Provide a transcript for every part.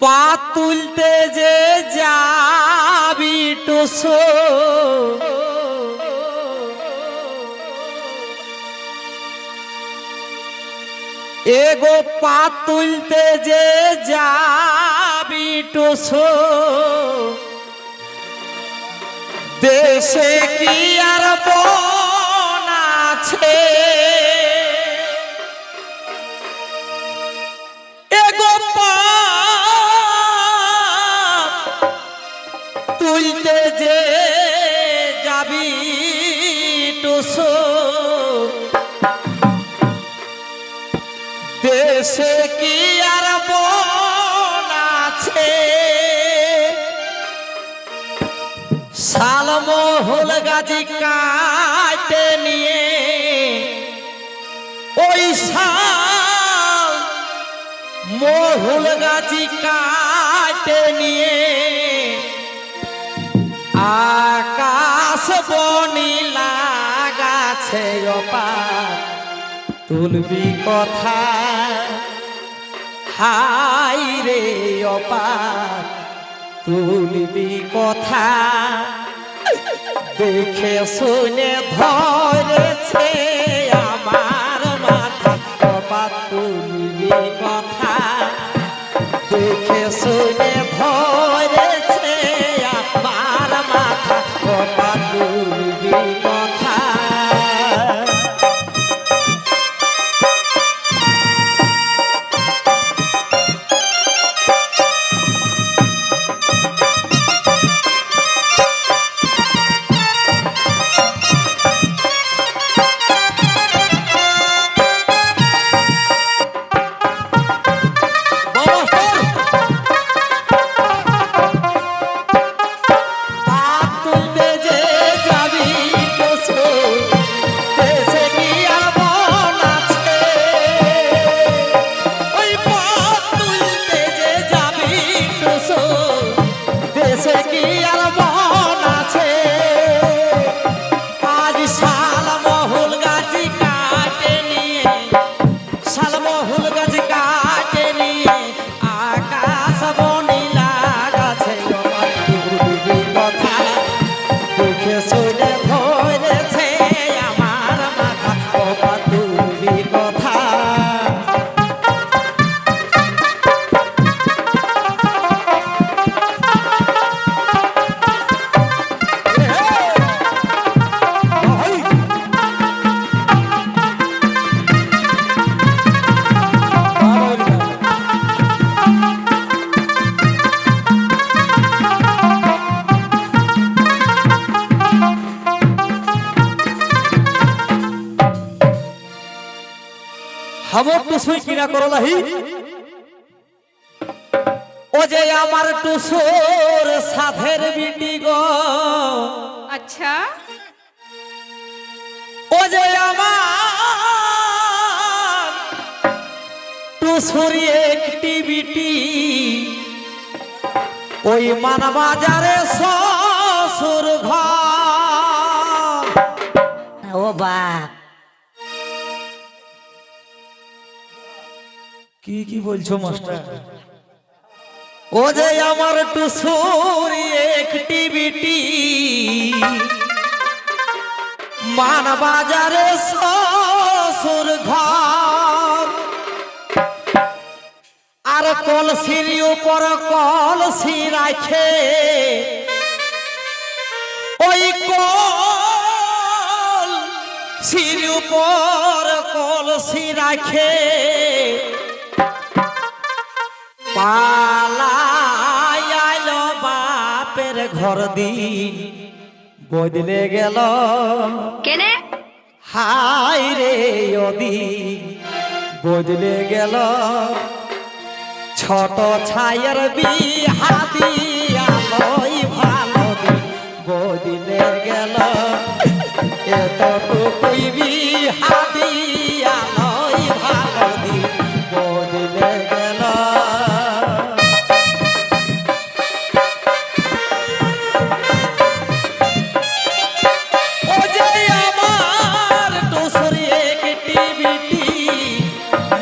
পা তুলতে যে যাবি টুসো এগো পা তুলতে যে যাবি টুসো দেশে কি আর বন আছে এগো পা তুলতে যে যাবি টুসো দেশে কি আর বন আছে শালমহল গাছি কাটে নিয়ে ওই শাল মহুল গাছি কাটে নিয়ে আকাশ বনি লাগাছে অপার তুলবি কথা হাই রে অপার তুলবি কথা দেখে শুনে ধরেছে আমার মাথা অপার তুলবি কথা দেখে শুনে ধরেছে আমার মাথা অপার তুলবি কথা हमर टुसुई किना करलाही ओ जे আমার টুসুর সাধের বিটি গো আচ্ছা ও যে আমার টুসুর একটি বিটি ওই মানবাজারে শ্বশুর ঘর ও বাপ কি বলছো মাস্টার ও যে আমার টুসুর একটি বিটি মানবাজারে শ্বশুর ঘর আর কলসির উপর কলসি রাখে ওই কলসির উপর কলসি রাখে পালায় আইলো বাপের ঘর দিন বদলে গেল কেনে হাই রে ওদিন বদলে গেল ছোট ছায়ের বিহা দিয়ালই ভালো দিন বদলে গেল এতটুকুই বিহা দিয়ালই ভালো দিন বদলে গেল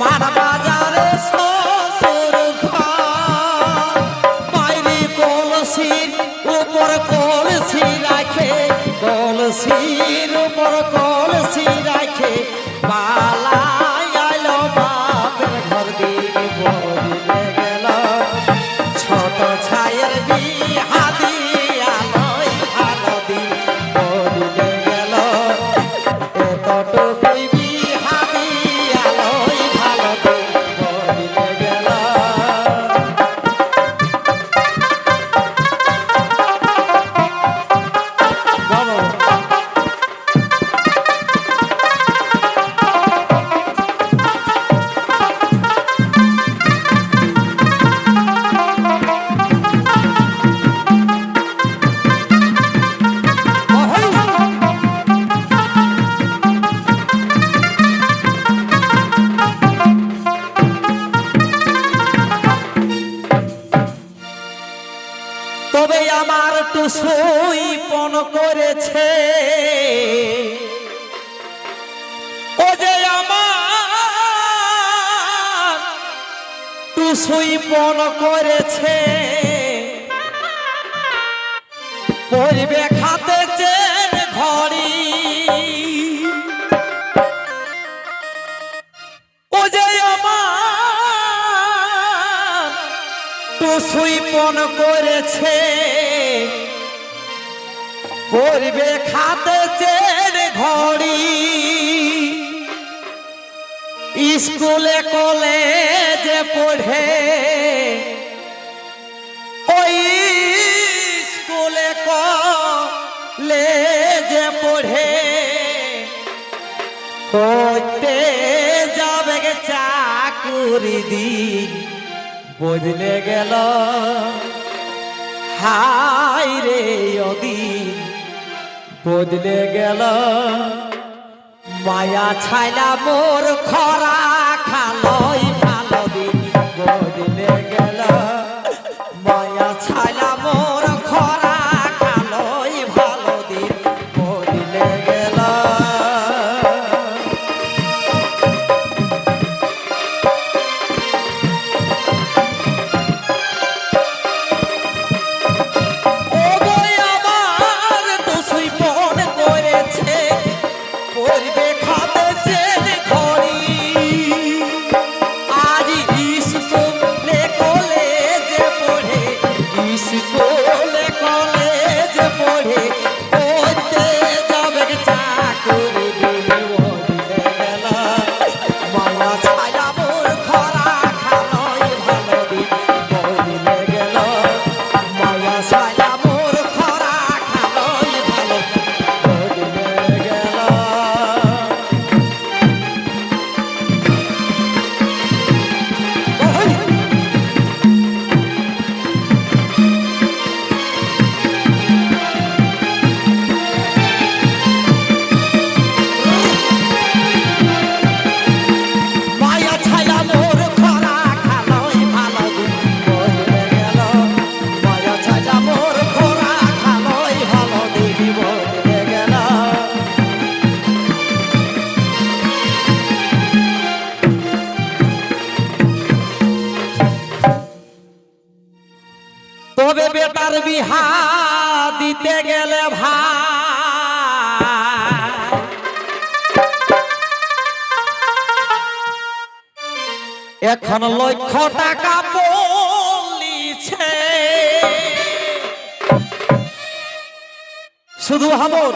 মানবাজারে শ্বশুর ঘর ছোট ছায়ের বিহা দিয়ালই ভালো দিন বদলে গেল এতটুকুই বিহা দিয়ালই ভালো দিন বদলে গেল বাবা তবে আমার টুসুই পণ করেছে ও যে আমার টুসুই পণ করেছে পরিবে খাতে চেন ঘড়ি ও যে আমার টুসুই পণ করেছে পরিবে খাতে চেন ঘড়ি স্কুলে কলেজে পড়ে ওই স্কুলে কলেজে পড়ে করতে যাবে গে চাকুরি দিন বদলে গেল হাই রে ওদিন বদলে গেল মায়া ছাইলা মোর খরা খালই ভালো দিন বদলে গেল মায়া ছাইলা মোর খরা খালই ভালো দিন বদলে গেল তবে বেটার বিহা দিতে গেলে ভাই এখন লক্ষ টাকা বলিছে শুধু হামর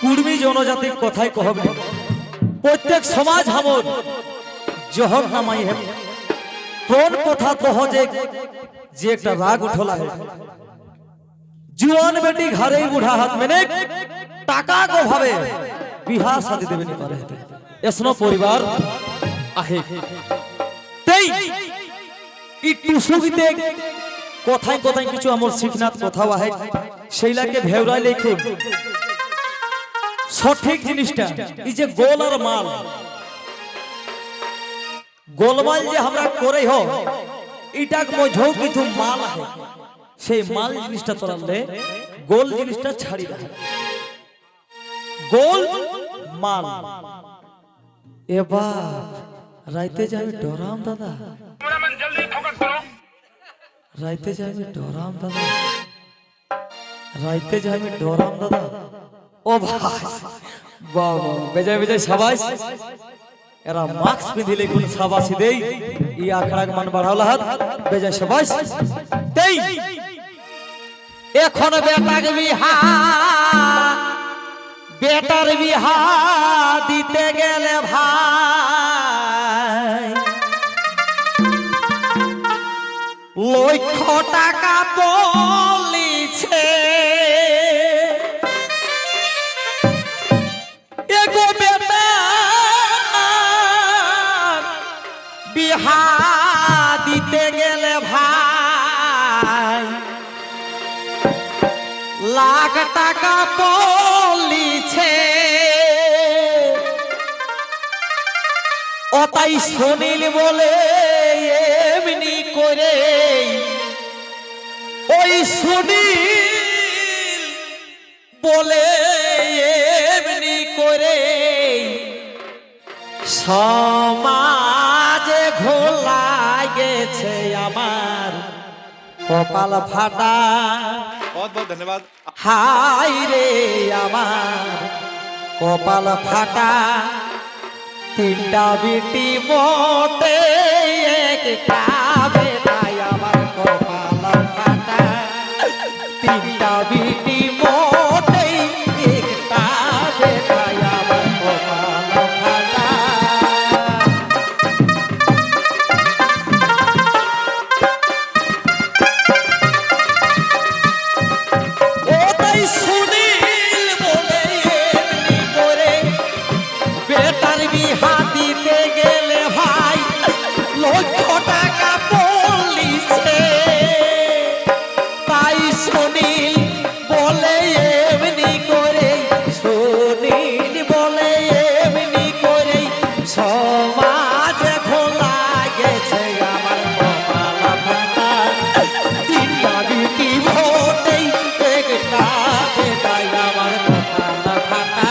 কুর্মী জনজাতির কথাই কহবে প্রত্যেক সমাজ হামর জহর নামাই হে কোন কথা কহ যে একটা রাগ उठला है जुआन बेटी घरे बूढ़ा हाथ में ने टाका को भावे बिहा शादी देबे नहीं पारे एसनो परिवार आहे तेई इ टुसुगिते কথাই কথাই কিছু আমর শিখনাত কথাও আহে সেইলাকে ভেউরাই লেখুন সঠিক জিনিসটা এই যে গোল আর মাল গোলমাল যে আমরা করে হো इटा मझो किछु माल है से माल जिनिसटा तोराले गोल जिनिसटा छाड़ी रहा गोल माल ए बाप राइते जाबे डराम दादा राइते जाबे डराम दादा राइते जाबे डराम दादा ओ भाई वाह वाह बेजाय बेजाय शाबाश এরা মাস্ক পিঁধিলে কোন সাবাসি দেই ই আখড়া মান বাড়াওলা হাত বেজায় সবাস দেই এখন বেটার বিহা দিতে গেলে ভাই লক্ষ টাকা বলিছে এগো বেটা বিহা দিতে গেলে ভাই লাখ টাকা বলিছে ও তাই সুনীল বলে এমনি করে ওই সুনীল বলে এমনি করে সমাজে ঘোলা গেছে আমার কপাল ফাটা बहुत बहुत धन्यवाद। হাই রে আমার কপাল ফাটা তিনটা বিটি মোটে একটা বেটাই আমার কপাল ফাটা তিনটা বিটি মোটে একটা বেটাই আমার কপাল ফাটা ও তাই সুনীল বলে এমনি করে বেটার বিহা দিতে গেলে ভাই লক্ষ টাকা বলিছে তাই সুনীল বলে এমনি করে সুনীল বলে এমনি করে সমাজ খোলা গেছে আমার কপাল ফাটা তিনটা বিটি ভোটেই একটা বেটাই আমার কপাল ফাটা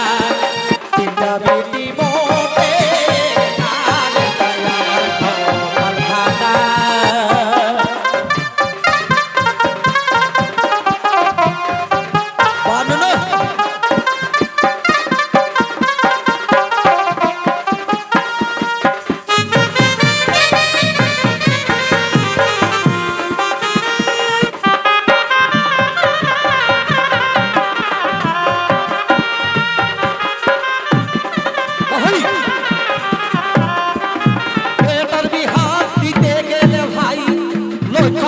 তিনটা বিটি ভোটে একটা বেটাই আমার কপাল ফাটা বানানো ওই বেটার বিহা দিতে গেলে ভাই লক্ষ